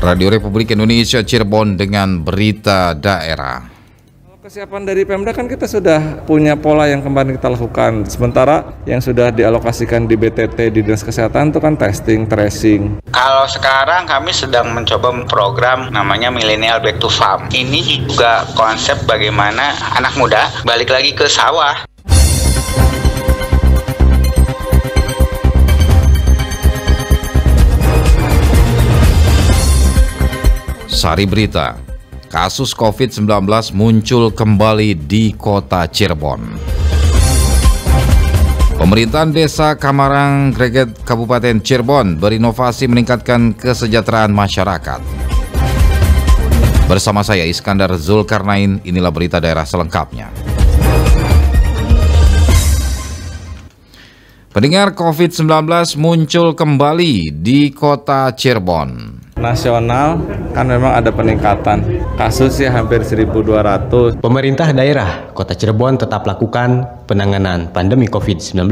Radio Republik Indonesia Cirebon dengan berita daerah. Kesiapan dari Pemda kan kita sudah punya pola yang kemarin kita lakukan. Sementara yang sudah dialokasikan di BTT di Dinas Kesehatan itu kan testing, tracing. Kalau sekarang kami sedang mencoba program namanya Millennial Back to Farm. Ini juga konsep bagaimana anak muda balik lagi ke sawah. Sari berita. Kasus COVID-19 muncul kembali di kota Cirebon. Pemerintahan Desa Kamarang Greget Kabupaten Cirebon berinovasi meningkatkan kesejahteraan masyarakat. Bersama saya Iskandar Zulkarnain, inilah berita daerah selengkapnya. Pendengar, COVID-19 muncul kembali di kota Cirebon. Nasional kan memang ada peningkatan kasus ya hampir 1.200. Pemerintah daerah Kota Cirebon tetap lakukan penanganan pandemi COVID-19.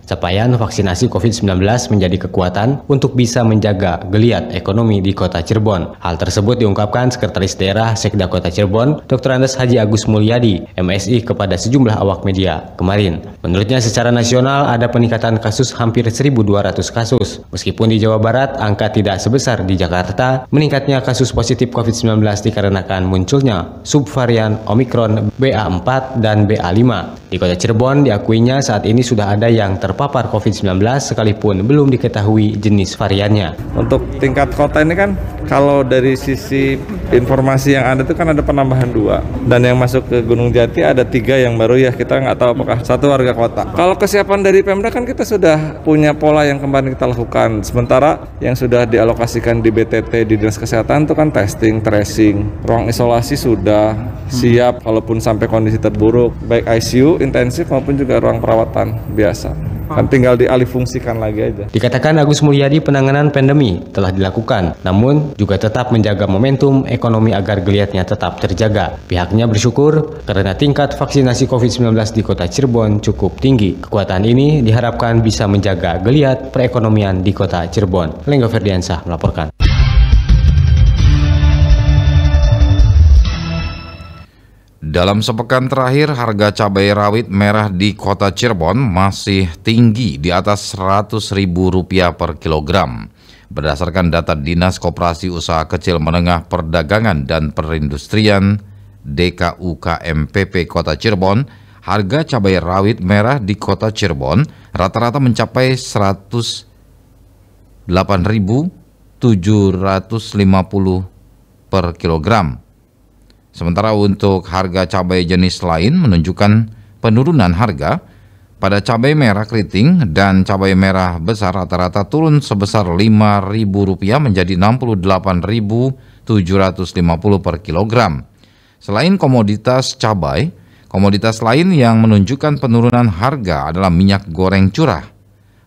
Capaian vaksinasi COVID-19 menjadi kekuatan untuk bisa menjaga geliat ekonomi di Kota Cirebon. Hal tersebut diungkapkan Sekretaris Daerah Sekda Kota Cirebon, Dr. Andes Haji Agus Mulyadi, MSI, kepada sejumlah awak media kemarin. Menurutnya secara nasional ada peningkatan kasus hampir 1.200 kasus. Meskipun di Jawa Barat angka tidak sebesar di Jakarta, meningkatnya kasus positif COVID-19 dikarenakan munculnya subvarian Omikron BA4 dan BA5. Di Kota Cirebon diakuinya saat ini sudah ada yang terpapar COVID-19 sekalipun belum diketahui jenis variannya. Untuk tingkat kota ini kan kalau dari sisi informasi yang ada itu kan ada penambahan 2. Dan yang masuk ke Gunung Jati ada 3 yang baru ya, kita nggak tahu apakah satu warga kota. Kalau kesiapan dari Pemda kan kita sudah punya pola yang kemarin kita lakukan. Sementara yang sudah dialokasikan di BTT di Dinas Kesehatan itu kan testing, tracing. Ruang isolasi sudah siap kalaupun sampai kondisi terburuk, baik ICU, intensif maupun juga ruang perawatan biasa. Kan tinggal dialihfungsikan lagi aja. Dikatakan Agus Mulyadi penanganan pandemi telah dilakukan, namun juga tetap menjaga momentum ekonomi agar geliatnya tetap terjaga. Pihaknya bersyukur karena tingkat vaksinasi COVID-19 di Kota Cirebon cukup tinggi. Kekuatan ini diharapkan bisa menjaga geliat perekonomian di Kota Cirebon. Lenggo Ferdiansah melaporkan. Dalam sepekan terakhir, harga cabai rawit merah di kota Cirebon masih tinggi di atas Rp100.000 per kilogram. Berdasarkan data Dinas Koperasi Usaha Kecil Menengah Perdagangan dan Perindustrian DKUKMPP Kota Cirebon, harga cabai rawit merah di kota Cirebon rata-rata mencapai Rp108.750 per kilogram. Sementara untuk harga cabai jenis lain menunjukkan penurunan harga. Pada cabai merah keriting dan cabai merah besar rata-rata turun sebesar Rp5.000 menjadi Rp68.750 per kilogram. Selain komoditas cabai, komoditas lain yang menunjukkan penurunan harga adalah minyak goreng curah.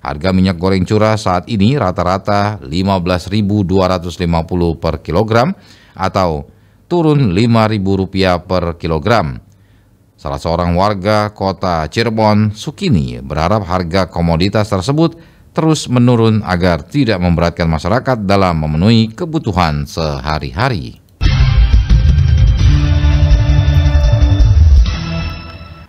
Harga minyak goreng curah saat ini rata-rata Rp15.250 per kilogram atau turun Rp5.000 per kilogram. Salah seorang warga kota Cirebon, Sukini, berharap harga komoditas tersebut terus menurun agar tidak memberatkan masyarakat dalam memenuhi kebutuhan sehari-hari.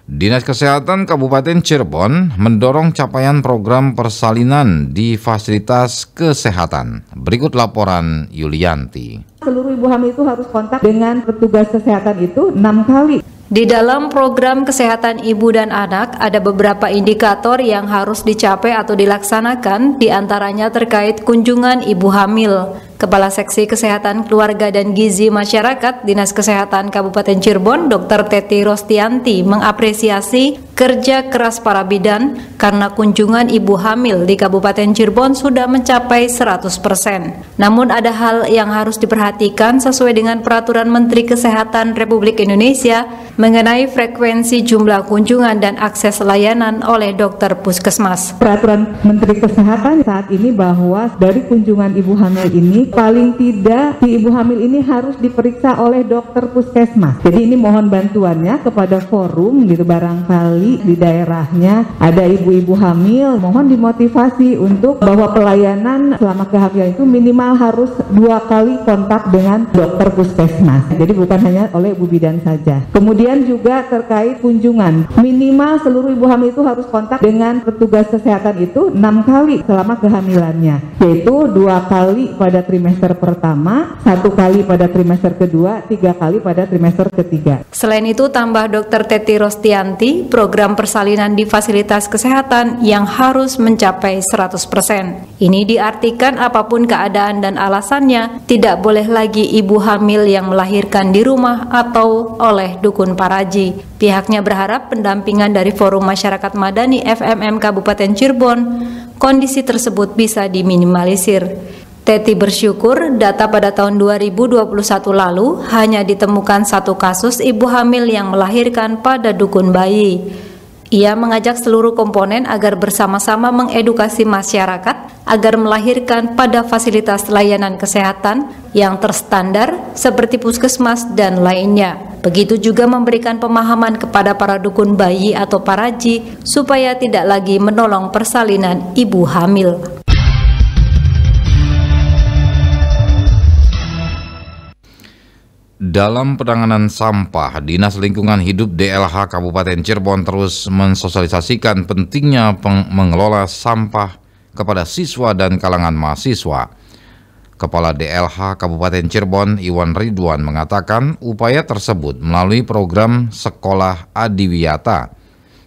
Dinas Kesehatan Kabupaten Cirebon mendorong capaian program persalinan di fasilitas kesehatan. Berikut laporan Yulianti. Seluruh ibu hamil itu harus kontak dengan petugas kesehatan itu 6 kali. Di dalam program kesehatan ibu dan anak ada beberapa indikator yang harus dicapai atau dilaksanakan, diantaranya terkait kunjungan ibu hamil. Kepala Seksi Kesehatan Keluarga dan Gizi Masyarakat Dinas Kesehatan Kabupaten Cirebon, Dr. Teti Rostianti, mengapresiasi kerja keras para bidan karena kunjungan ibu hamil di Kabupaten Cirebon sudah mencapai 100%. Namun ada hal yang harus diperhatikan sesuai dengan Peraturan Menteri Kesehatan Republik Indonesia mengenai frekuensi jumlah kunjungan dan akses layanan oleh dokter puskesmas. Peraturan Menteri Kesehatan saat ini bahwa dari kunjungan ibu hamil ini ini paling tidak si ibu hamil ini harus diperiksa oleh dokter puskesmas. Jadi ini mohon bantuannya kepada forum gitu, barangkali di daerahnya ada ibu-ibu hamil, mohon dimotivasi untuk bahwa pelayanan selama kehamilan itu minimal harus 2 kali kontak dengan dokter puskesmas. Jadi bukan hanya oleh ibu bidan saja. Kemudian juga terkait kunjungan, minimal seluruh ibu hamil itu harus kontak dengan petugas kesehatan itu 6 kali selama kehamilannya, yaitu 2 kali pada trimester pertama, 1 kali pada trimester kedua, 3 kali pada trimester ketiga. Selain itu, tambah Dr. Teti Rostianti, program persalinan di fasilitas kesehatan yang harus mencapai 100%. Ini diartikan apapun keadaan dan alasannya, tidak boleh lagi ibu hamil yang melahirkan di rumah atau oleh dukun paraji. Pihaknya berharap pendampingan dari Forum Masyarakat Madani FMM Kabupaten Cirebon, kondisi tersebut bisa diminimalisir. Teti bersyukur data pada tahun 2021 lalu hanya ditemukan 1 kasus ibu hamil yang melahirkan pada dukun bayi. Ia mengajak seluruh komponen agar bersama-sama mengedukasi masyarakat agar melahirkan pada fasilitas layanan kesehatan yang terstandar seperti puskesmas dan lainnya. Begitu juga memberikan pemahaman kepada para dukun bayi atau paraji supaya tidak lagi menolong persalinan ibu hamil. Dalam penanganan sampah, Dinas Lingkungan Hidup DLH Kabupaten Cirebon terus mensosialisasikan pentingnya mengelola sampah kepada siswa dan kalangan mahasiswa. Kepala DLH Kabupaten Cirebon, Iwan Ridwan, mengatakan upaya tersebut melalui program Sekolah Adiwiyata.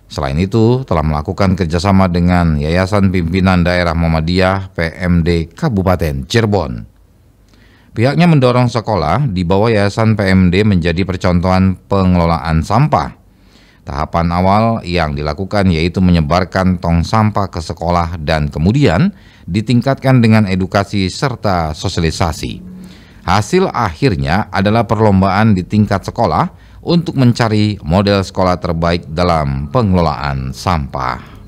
Selain itu, telah melakukan kerjasama dengan Yayasan Pimpinan Daerah Muhammadiyah PMD Kabupaten Cirebon. Pihaknya mendorong sekolah di bawah Yayasan PMD menjadi percontohan pengelolaan sampah. Tahapan awal yang dilakukan yaitu menyebarkan tong sampah ke sekolah dan kemudian ditingkatkan dengan edukasi serta sosialisasi. Hasil akhirnya adalah perlombaan di tingkat sekolah untuk mencari model sekolah terbaik dalam pengelolaan sampah.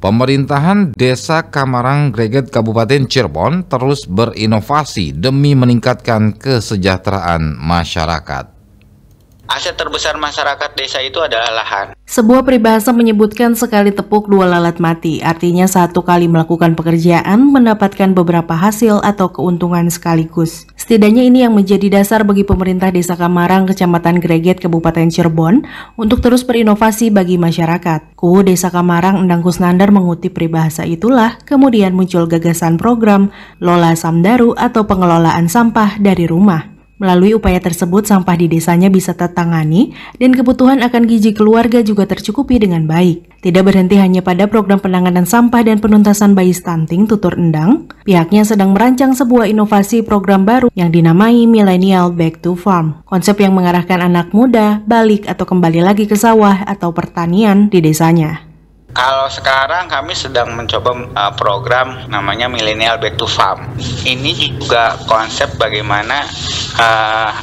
Pemerintahan Desa Kamarang Greget Kabupaten Cirebon terus berinovasi demi meningkatkan kesejahteraan masyarakat. Aset terbesar masyarakat desa itu adalah lahan. Sebuah peribahasa menyebutkan sekali tepuk 2 lalat mati, artinya 1 kali melakukan pekerjaan mendapatkan beberapa hasil atau keuntungan sekaligus. Setidaknya ini yang menjadi dasar bagi pemerintah Desa Kamarang, Kecamatan Greget, Kabupaten Cirebon untuk terus berinovasi bagi masyarakat. Kuhu Desa Kamarang Endang Kusnandar mengutip peribahasa itulah, kemudian muncul gagasan program Lola Samdaru atau pengelolaan sampah dari rumah. Melalui upaya tersebut, sampah di desanya bisa tertangani dan kebutuhan akan gizi keluarga juga tercukupi dengan baik. Tidak berhenti hanya pada program penanganan sampah dan penuntasan bayi stunting, tutur Endang, pihaknya sedang merancang sebuah inovasi program baru yang dinamai Millennial Back to Farm. Konsep yang mengarahkan anak muda balik atau kembali lagi ke sawah atau pertanian di desanya. Kalau sekarang kami sedang mencoba program namanya Millennial Back to Farm. Ini juga konsep bagaimana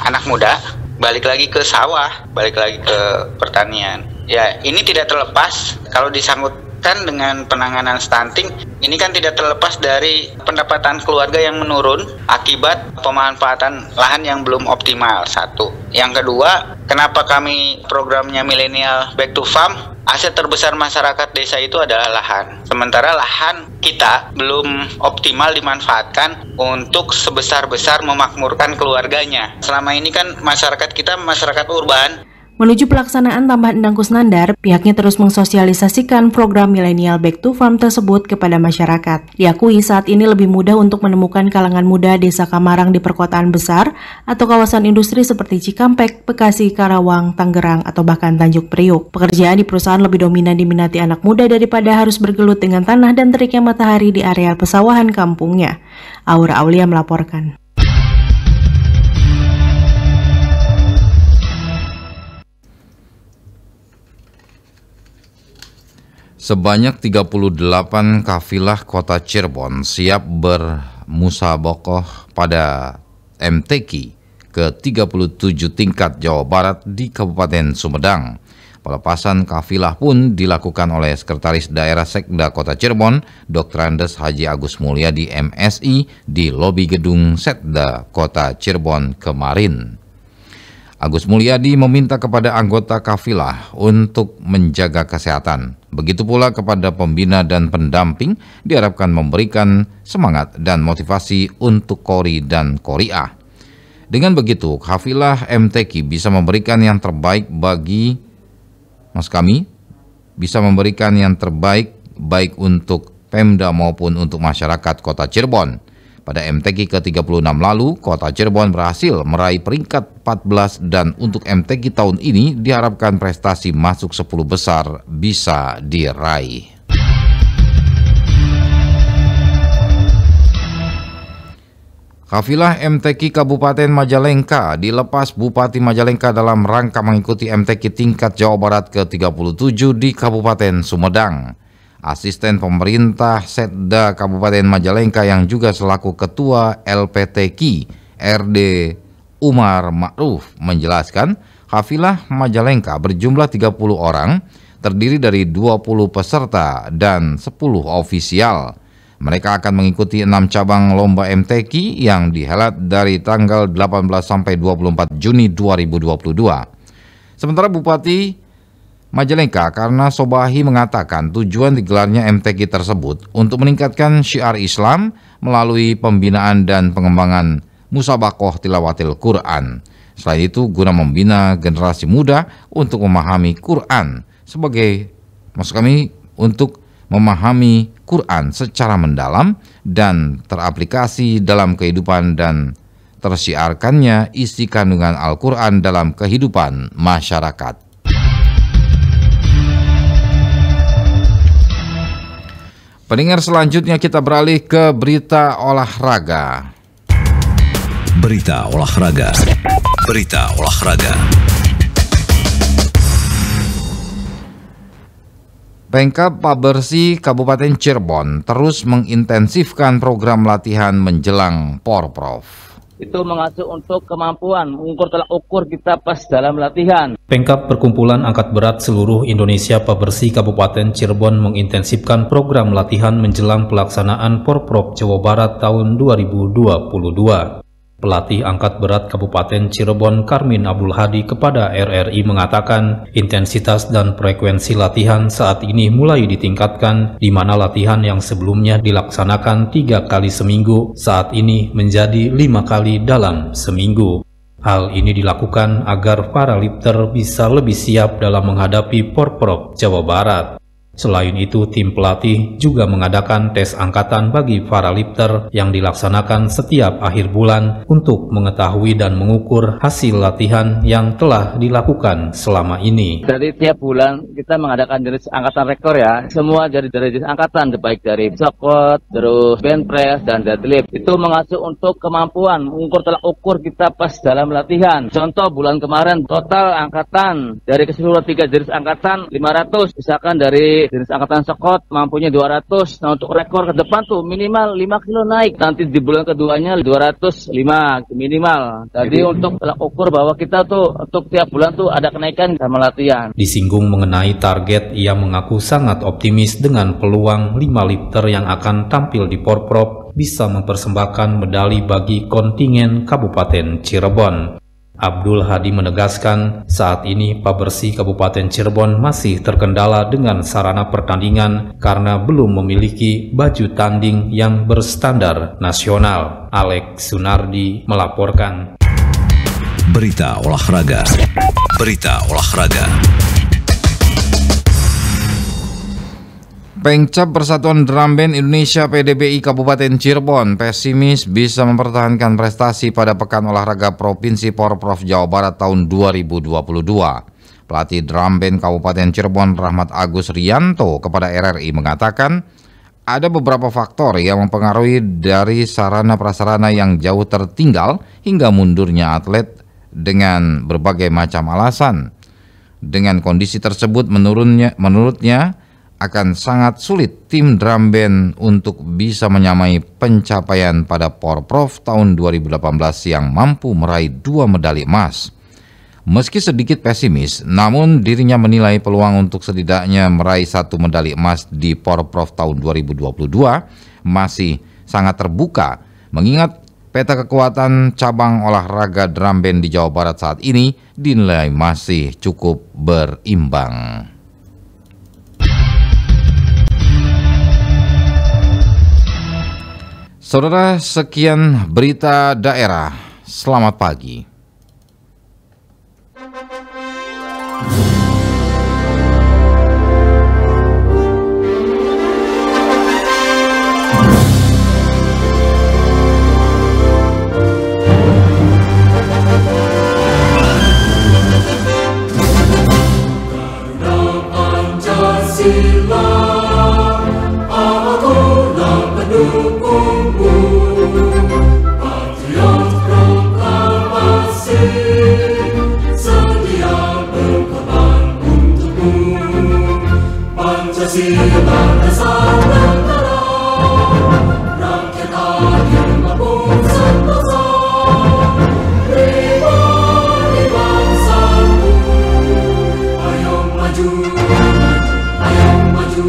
anak muda balik lagi ke sawah, balik lagi ke pertanian. Ya, ini tidak terlepas kalau disangkutkan dengan penanganan stunting. Ini kan tidak terlepas dari pendapatan keluarga yang menurun akibat pemanfaatan lahan yang belum optimal. 1. Yang kedua, kenapa kami programnya Millennial Back to Farm? Aset terbesar masyarakat desa itu adalah lahan. Sementara lahan kita belum optimal dimanfaatkan untuk sebesar-besar memakmurkan keluarganya. Selama ini kan masyarakat kita masyarakat urban. Menuju pelaksanaan tambah Endang Kusnandar, pihaknya terus mensosialisasikan program Millennial Back to Farm tersebut kepada masyarakat. Diakui saat ini lebih mudah untuk menemukan kalangan muda Desa Kamarang di perkotaan besar atau kawasan industri seperti Cikampek, Bekasi, Karawang, Tangerang, atau bahkan Tanjung Priuk. Pekerjaan di perusahaan lebih dominan diminati anak muda daripada harus bergelut dengan tanah dan teriknya matahari di areal pesawahan kampungnya. Aura Aulia melaporkan. Sebanyak 38 kafilah kota Cirebon siap bermusabakoh pada MTQ ke-37 tingkat Jawa Barat di Kabupaten Sumedang. Pelepasan kafilah pun dilakukan oleh Sekretaris Daerah Sekda Kota Cirebon, Dr. Andes Haji Agus Mulyadi MSI di lobi gedung Sekda Kota Cirebon kemarin. Agus Mulyadi meminta kepada anggota kafilah untuk menjaga kesehatan. Begitu pula kepada pembina dan pendamping diharapkan memberikan semangat dan motivasi untuk Qori dan Qoriah. Dengan begitu, kafilah MTQ bisa memberikan yang terbaik bisa memberikan yang terbaik baik untuk Pemda maupun untuk masyarakat Kota Cirebon. Pada MTQ ke-36 lalu, Kota Cirebon berhasil meraih peringkat 14 dan untuk MTQ tahun ini diharapkan prestasi masuk 10 besar bisa diraih. Kafilah MTQ Kabupaten Majalengka dilepas Bupati Majalengka dalam rangka mengikuti MTQ tingkat Jawa Barat ke-37 di Kabupaten Sumedang. Asisten pemerintah Setda Kabupaten Majalengka yang juga selaku Ketua LPTQ RD Umar Ma'ruf menjelaskan, kafilah Majalengka berjumlah 30 orang, terdiri dari 20 peserta dan 10 ofisial. Mereka akan mengikuti 6 cabang lomba MTQ yang dihelat dari tanggal 18 sampai 24 Juni 2022. Sementara Bupati Majalengka Karna Sobahi mengatakan tujuan digelarnya MTQ tersebut untuk meningkatkan syiar Islam melalui pembinaan dan pengembangan musabaqah tilawatil Quran. Selain itu guna membina generasi muda untuk memahami Quran untuk memahami Quran secara mendalam dan teraplikasi dalam kehidupan dan tersiarkannya isi kandungan Al-Quran dalam kehidupan masyarakat. Pendengar, selanjutnya kita beralih ke berita olahraga. Berita olahraga. Berita olahraga. Pemkab Pabersi Kabupaten Cirebon terus mengintensifkan program latihan menjelang Porprov. Itu mengacu untuk kemampuan mengukur tolak ukur kita pas dalam latihan. Pemkab Perkumpulan Angkat Berat Seluruh Indonesia Pabersi Kabupaten Cirebon mengintensifkan program latihan menjelang pelaksanaan Porprov Jawa Barat tahun 2022. Pelatih angkat berat Kabupaten Cirebon Karmin Abdul Hadi kepada RRI mengatakan intensitas dan frekuensi latihan saat ini mulai ditingkatkan, di mana latihan yang sebelumnya dilaksanakan 3 kali seminggu saat ini menjadi 5 kali dalam seminggu. Hal ini dilakukan agar para lifter bisa lebih siap dalam menghadapi Porprov Jawa Barat. Selain itu, tim pelatih juga mengadakan tes angkatan bagi para lifter yang dilaksanakan setiap akhir bulan untuk mengetahui dan mengukur hasil latihan yang telah dilakukan selama ini. Dari tiap bulan kita mengadakan jenis angkatan rekor ya. Semua dari jenis angkatan, baik dari squat, terus bench press, dan deadlift. Itu mengacu untuk kemampuan mengukur tolak ukur kita pas dalam latihan. Contoh bulan kemarin total angkatan dari keseluruhan 3 jenis angkatan 500. Misalkan dari jenis angkatan squat mampunya 200. Nah, untuk rekor ke depan tuh minimal 5 kilo naik. Nanti di bulan keduanya 205 minimal. Jadi untuk tolak ukur bahwa kita tuh untuk tiap bulan tuh ada kenaikan sama latihan. Disinggung mengenai target, ia mengaku sangat optimis dengan peluang 5 lifter yang akan tampil di Porprov bisa mempersembahkan medali bagi kontingen Kabupaten Cirebon. Abdul Hadi menegaskan saat ini Pabersi Kabupaten Cirebon masih terkendala dengan sarana pertandingan karena belum memiliki baju tanding yang berstandar nasional. Alex Sunardi melaporkan. Berita olahraga. Berita olahraga. Pengcap Persatuan Drum Band Indonesia PDBI Kabupaten Cirebon pesimis bisa mempertahankan prestasi pada Pekan Olahraga Provinsi Porprov Jawa Barat tahun 2022. Pelatih Drum Band Kabupaten Cirebon Rahmat Agus Rianto kepada RRI mengatakan ada beberapa faktor yang mempengaruhi dari sarana prasarana yang jauh tertinggal hingga mundurnya atlet dengan berbagai macam alasan. Dengan kondisi tersebut menurutnya akan sangat sulit tim drum band untuk bisa menyamai pencapaian pada Porprov tahun 2018 yang mampu meraih 2 medali emas. Meski sedikit pesimis, namun dirinya menilai peluang untuk setidaknya meraih 1 medali emas di Porprov tahun 2022 masih sangat terbuka, mengingat peta kekuatan cabang olahraga drum band di Jawa Barat saat ini dinilai masih cukup berimbang. Saudara, sekian berita daerah. Selamat pagi. Ayo maju,